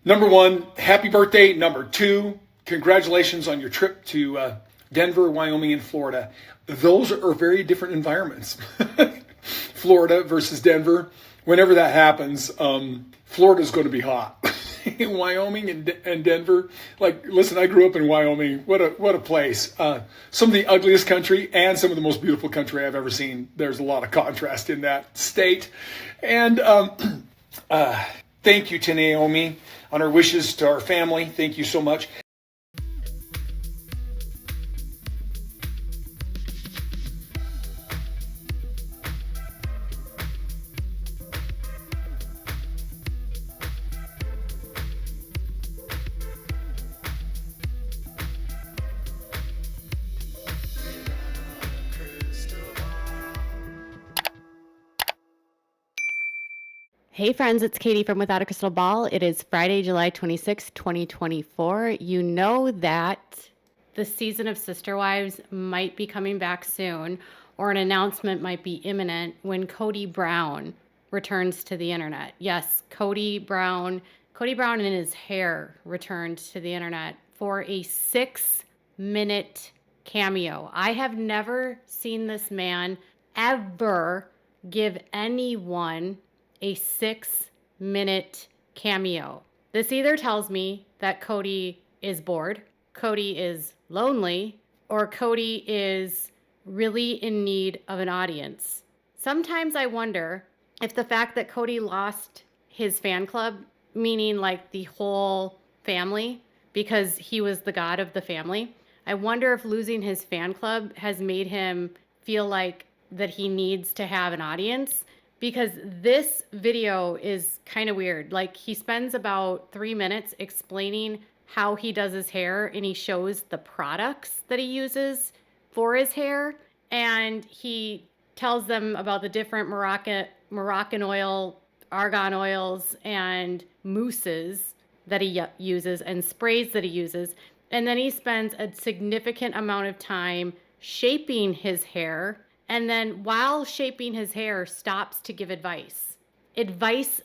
Number one, happy birthday. Number two, congratulations on your trip to Denver, Wyoming, and Florida. Those are very different environments. Florida versus Denver. Whenever that happens, Florida's going to be hot. Wyoming and Denver. Like, listen, I grew up in Wyoming. What a place. Some of the ugliest country and some of the most beautiful country I've ever seen. There's a lot of contrast in that state. And thank you to Naomi on her wishes to our family. Thank you so much. Hey friends, it's Katie from Without a Crystal Ball. It is Friday, July 26, 2024. You know that the season of Sister Wives might be coming back soon, or an announcement might be imminent when Cody Brown returns to the internet. Yes, Cody Brown and his hair returned to the internet for a 6-minute cameo. I have never seen this man ever give anyone a 6-minute cameo. This either tells me that Cody is bored, Cody is lonely, or Cody is really in need of an audience. Sometimes I wonder if the fact that Cody lost his fan club, meaning like the whole family, because he was the god of the family, I wonder if losing his fan club has made him feel like that he needs to have an audience. Because this video is kind of weird. Like, he spends about 3 minutes explaining how he does his hair, and he shows the products that he uses for his hair. And he tells them about the different Moroccan oil, argan oils, and mousses that he uses, and sprays that he uses. And then he spends a significant amount of time shaping his hair. And then while shaping his hair, stops to give advice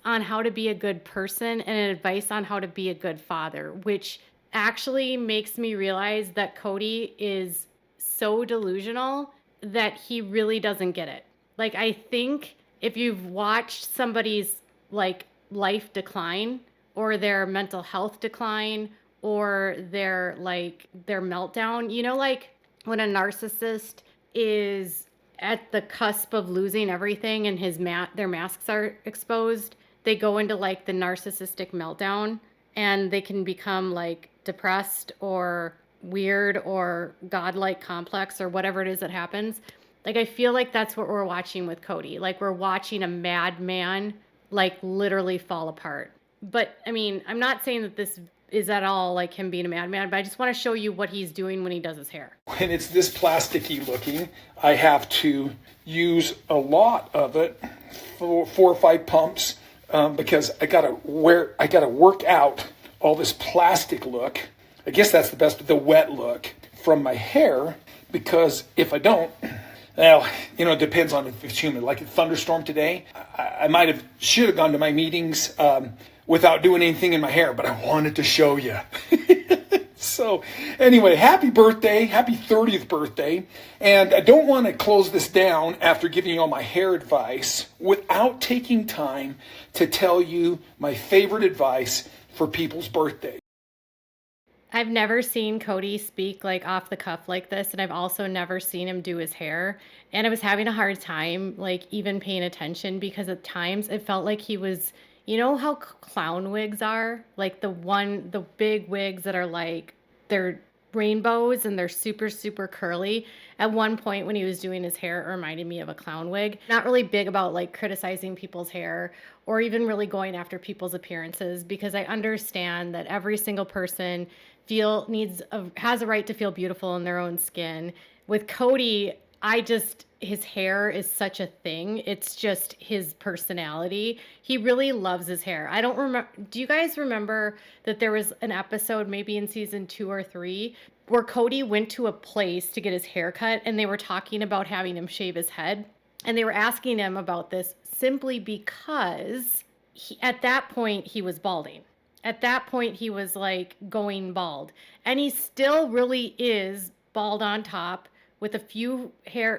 on how to be a good person and advice on how to be a good father, which actually makes me realize that Cody is so delusional that he really doesn't get it. Like, I think if you've watched somebody's like life decline, or their mental health decline, or their meltdown, you know, like when a narcissist is at the cusp of losing everything and their masks are exposed, they go into like the narcissistic meltdown, and they can become like depressed or weird or godlike complex or whatever it is that happens. Like, I feel like that's what we're watching with Cody. Like, we're watching a madman like literally fall apart. But I mean, I'm not saying that this is at all like him being a madman, but I just want to show you what he's doing when he does his hair. When it's this plasticky looking, I have to use a lot of it, 4 or 5 pumps, because I gotta work out all this plastic look. I guess that's the wet look from my hair, because if I don't, well, you know, it depends on if it's humid. Like a thunderstorm today, I should have gone to my meetings without doing anything in my hair, but I wanted to show you. So anyway, happy birthday, happy 30th birthday. And I don't want to close this down after giving you all my hair advice without taking time to tell you my favorite advice for people's birthdays. I've never seen Cody speak like off the cuff like this, and I've also never seen him do his hair. And I was having a hard time like even paying attention, because at times it felt like he was, you know how clown wigs are? Like the big wigs that are like, they're rainbows and they're super, super curly. At one point when he was doing his hair, it reminded me of a clown wig. Not really big about like criticizing people's hair or even really going after people's appearances, because I understand that every single person has a right to feel beautiful in their own skin. With Cody, his hair is such a thing. It's just his personality. He really loves his hair. I don't remember. Do you guys remember that there was an episode, maybe in season 2 or 3, where Cody went to a place to get his hair cut, and they were talking about having him shave his head. And they were asking him about this simply because at that point he was balding. At that point, he was like going bald. And he still really is bald on top with a few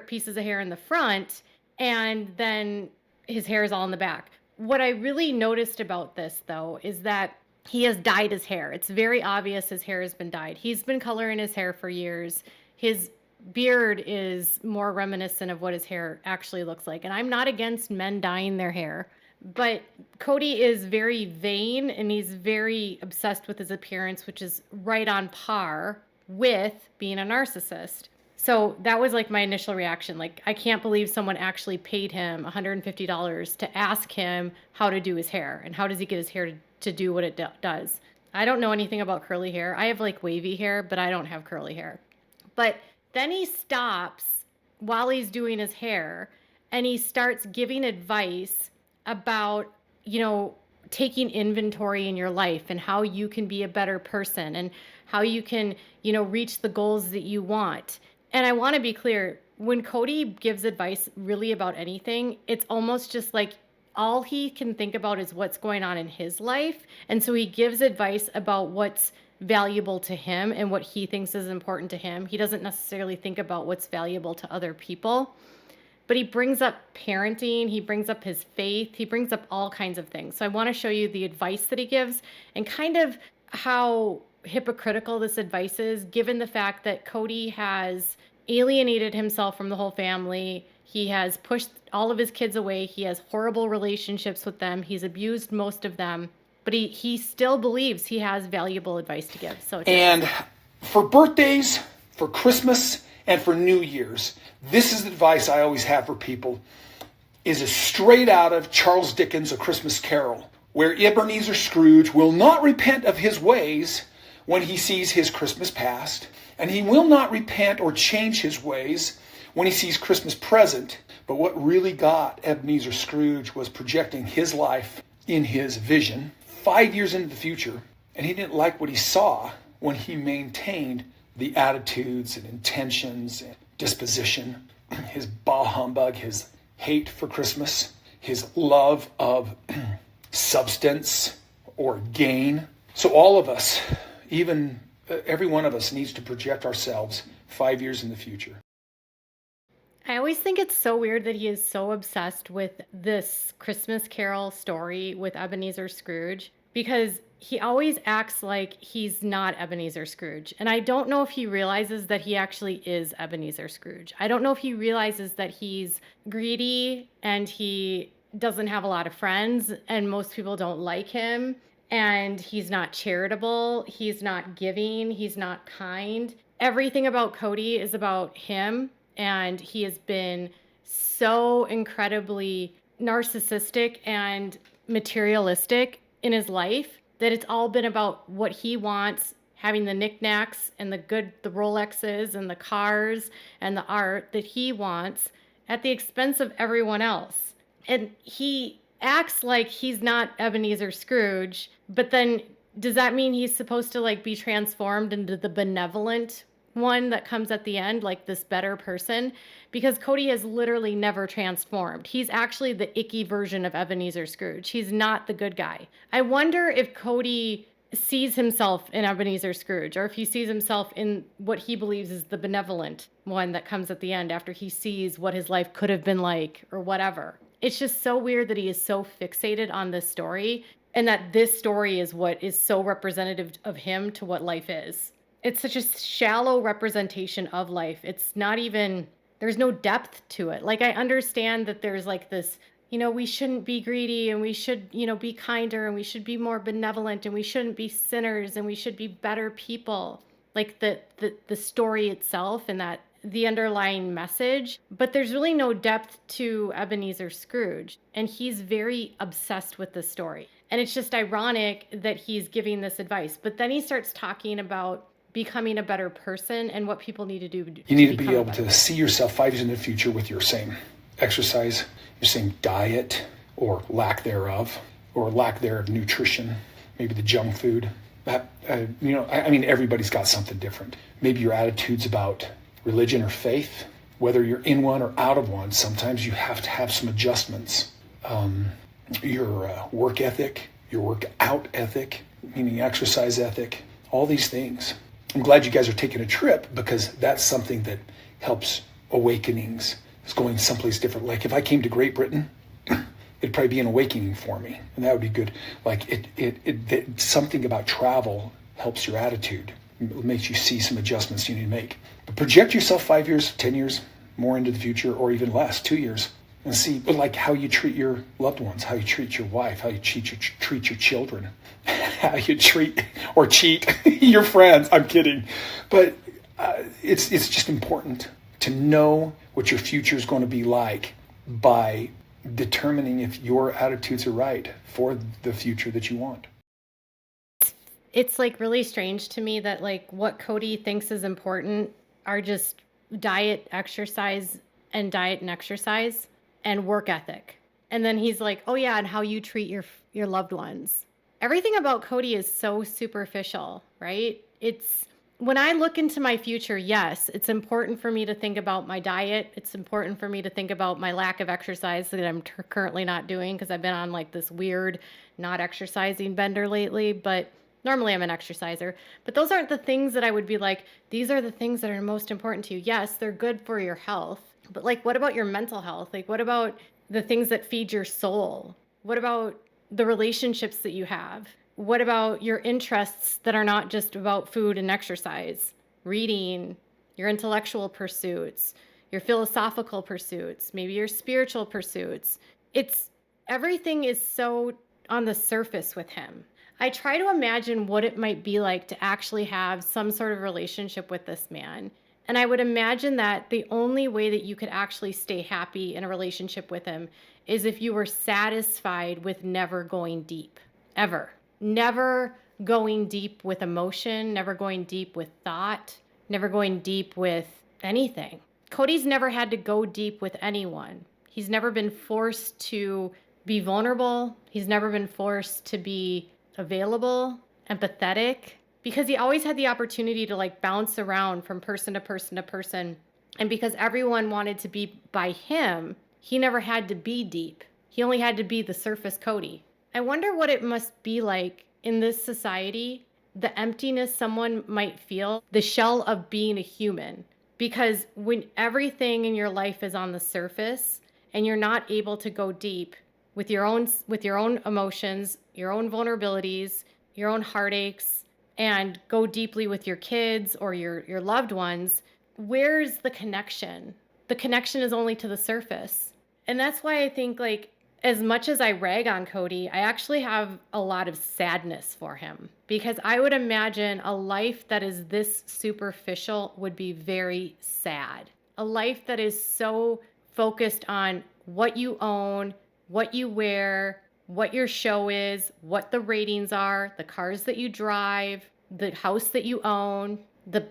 pieces of hair in the front. And then his hair is all in the back. What I really noticed about this, though, is that he has dyed his hair. It's very obvious his hair has been dyed. He's been coloring his hair for years. His beard is more reminiscent of what his hair actually looks like. And I'm not against men dyeing their hair. But Kody is very vain and he's very obsessed with his appearance, which is right on par with being a narcissist. So that was like my initial reaction. Like, I can't believe someone actually paid him $150 to ask him how to do his hair and how does he get his hair to do what it does. I don't know anything about curly hair. I have like wavy hair, but I don't have curly hair. But then he stops while he's doing his hair and he starts giving advice about, taking inventory in your life and how you can be a better person and how you can, reach the goals that you want. And I want to be clear, when Kody gives advice really about anything, it's almost just like all he can think about is what's going on in his life. And so he gives advice about what's valuable to him and what he thinks is important to him. He doesn't necessarily think about what's valuable to other people. But he brings up parenting, he brings up his faith, he brings up all kinds of things. So I want to show you the advice that he gives and kind of how hypocritical this advice is, given the fact that Kody has alienated himself from the whole family. He has pushed all of his kids away. He has horrible relationships with them. He's abused most of them. But he still believes he has valuable advice to give. And for birthdays, for Christmas, and for New Year's, this is the advice I always have for people, is straight out of Charles Dickens' A Christmas Carol, where Ebenezer Scrooge will not repent of his ways when he sees his Christmas past, and he will not repent or change his ways when he sees Christmas present. But what really got Ebenezer Scrooge was projecting his life in his vision 5 years into the future, and he didn't like what he saw when he maintained the attitudes and intentions and disposition, his bah humbug, his hate for Christmas, his love of substance or gain. So all of us, even every one of us, needs to project ourselves 5 years in the future. I always think it's so weird that he is so obsessed with this Christmas Carol story with Ebenezer Scrooge, because he always acts like he's not Ebenezer Scrooge. And I don't know if he realizes that he actually is Ebenezer Scrooge. I don't know if he realizes that he's greedy and he doesn't have a lot of friends and most people don't like him. And he's not charitable. He's not giving. He's not kind. Everything about Kody is about him. And he has been so incredibly narcissistic and materialistic in his life that it's all been about what he wants, having the knickknacks and the Rolexes and the cars and the art that he wants at the expense of everyone else. And he acts like he's not Ebenezer Scrooge, but then does that mean he's supposed to like be transformed into the benevolent one that comes at the end, like this better person? Because Kody has literally never transformed. He's actually the icky version of Ebenezer Scrooge. He's not the good guy. I wonder if Kody sees himself in Ebenezer Scrooge, or if he sees himself in what he believes is the benevolent one that comes at the end after he sees what his life could have been like or whatever. It's just so weird that he is so fixated on this story and that this story is what is so representative of him to what life is. It's such a shallow representation of life. It's not even, there's no depth to it. Like, I understand that there's like this, we shouldn't be greedy and we should, be kinder and we should be more benevolent and we shouldn't be sinners and we should be better people. Like the story itself and that the underlying message, but there's really no depth to Ebenezer Scrooge. And he's very obsessed with the story. And it's just ironic that he's giving this advice. But then he starts talking about becoming a better person and what people need to do. You need to be able to see yourself 5 years in the future with your same exercise, your same diet or lack thereof, or lack thereof nutrition, maybe the junk food. Everybody's got something different. Maybe your attitudes about religion or faith, whether you're in one or out of one, sometimes you have to have some adjustments. Your work ethic, your work out ethic, meaning exercise ethic, all these things. I'm glad you guys are taking a trip because that's something that helps awakenings. It's going someplace different. Like if I came to Great Britain, it'd probably be an awakening for me, and that would be good. Like something about travel helps your attitude. It makes you see some adjustments you need to make. But project yourself 5 years, 10 years more into the future, or even less, 2 years, and see, but like how you treat your loved ones, how you treat your wife, how you treat your children, how you treat or cheat your friends. I'm kidding, but it's just important to know what your future is going to be like by determining if your attitudes are right for the future that you want. It's like really strange to me that like what Cody thinks is important are just diet, exercise, and work ethic. And then he's like, oh yeah, and how you treat your loved ones. Everything about Cody is so superficial, right? It's when I look into my future, yes, it's important for me to think about my diet. It's important for me to think about my lack of exercise that I'm currently not doing because I've been on like this weird not exercising bender lately, but normally I'm an exerciser. But those aren't the things that I would be like, these are the things that are most important to you. Yes, they're good for your health, but like, what about your mental health? Like, what about the things that feed your soul? What about the relationships that you have? What about your interests that are not just about food and exercise, reading, your intellectual pursuits, your philosophical pursuits, maybe your spiritual pursuits? Everything is so on the surface with him. I try to imagine what it might be like to actually have some sort of relationship with this man. And I would imagine that the only way that you could actually stay happy in a relationship with him is if you were satisfied with never going deep, ever. Never going deep with emotion, never going deep with thought, never going deep with anything. Cody's never had to go deep with anyone. He's never been forced to be vulnerable. He's never been forced to be available, empathetic, because he always had the opportunity to like bounce around from person to person to person. And because everyone wanted to be by him, he never had to be deep. He only had to be the surface Cody. I wonder what it must be like in this society, the emptiness someone might feel, the shell of being a human. Because when everything in your life is on the surface and you're not able to go deep with your own emotions, your own vulnerabilities, your own heartaches, and go deeply with your kids or your loved ones, where's the connection? The connection is only to the surface. And that's why I think like, as much as I rag on Cody, I actually have a lot of sadness for him because I would imagine a life that is this superficial would be very sad. A life that is so focused on what you own, what you wear, what your show is, what the ratings are, the cars that you drive, the house that you own, the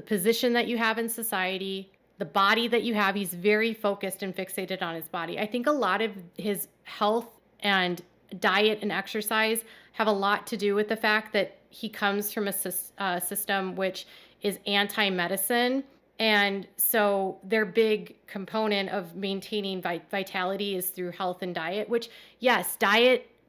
position that you have in society, the body that you have. He's very focused and fixated on his body. I think a lot of his health and diet and exercise have a lot to do with the fact that he comes from a system which is anti-medicine. And so their big component of maintaining vitality is through health and diet, which, yes,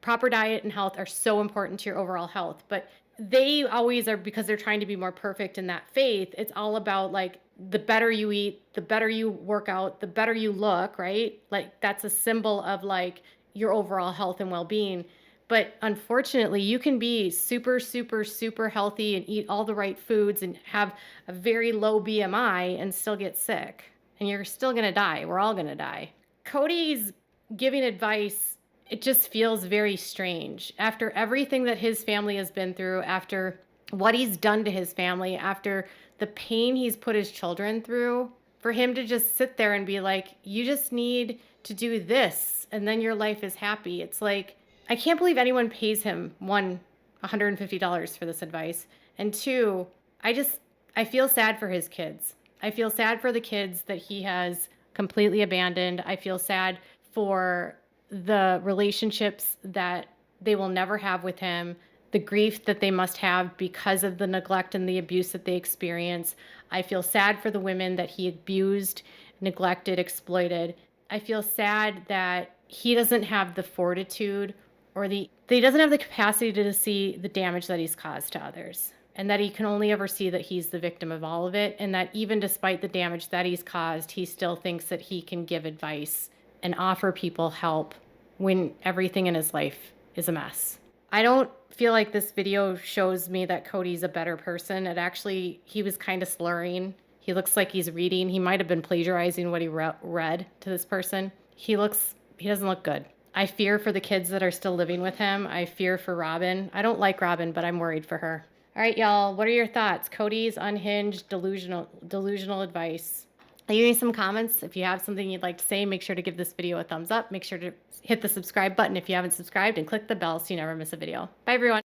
proper diet and health are so important to your overall health. But they always are, because they're trying to be more perfect in that faith. It's all about like, the better you eat, the better you work out, the better you look, right? Like that's a symbol of like your overall health and well-being. But unfortunately, you can be super, super, super healthy and eat all the right foods and have a very low BMI and still get sick. And you're still going to die. We're all going to die. Cody's giving advice. It just feels very strange. After everything that his family has been through, after what he's done to his family, after the pain he's put his children through, for him to just sit there and be like, you just need to do this and then your life is happy. It's like, I can't believe anyone pays him, one, $150 for this advice. And two, I feel sad for his kids. I feel sad for the kids that he has completely abandoned. I feel sad for the relationships that they will never have with him, the grief that they must have because of the neglect and the abuse that they experience. I feel sad for the women that he abused, neglected, exploited. I feel sad that he doesn't have the fortitude that he doesn't have the capacity to see the damage that he's caused to others, and that he can only ever see that he's the victim of all of it, and that even despite the damage that he's caused, he still thinks that he can give advice and offer people help when everything in his life is a mess. I don't feel like this video shows me that Kody's a better person. He was kind of slurring. He looks like he's reading. He might have been plagiarizing what he read to this person. He doesn't look good. I fear for the kids that are still living with him. I fear for Robin. I don't like Robin, but I'm worried for her. All right, y'all, what are your thoughts? Kody's unhinged, delusional advice. Leave me some comments. If you have something you'd like to say, make sure to give this video a thumbs up. Make sure to hit the subscribe button if you haven't subscribed, and click the bell so you never miss a video. Bye, everyone.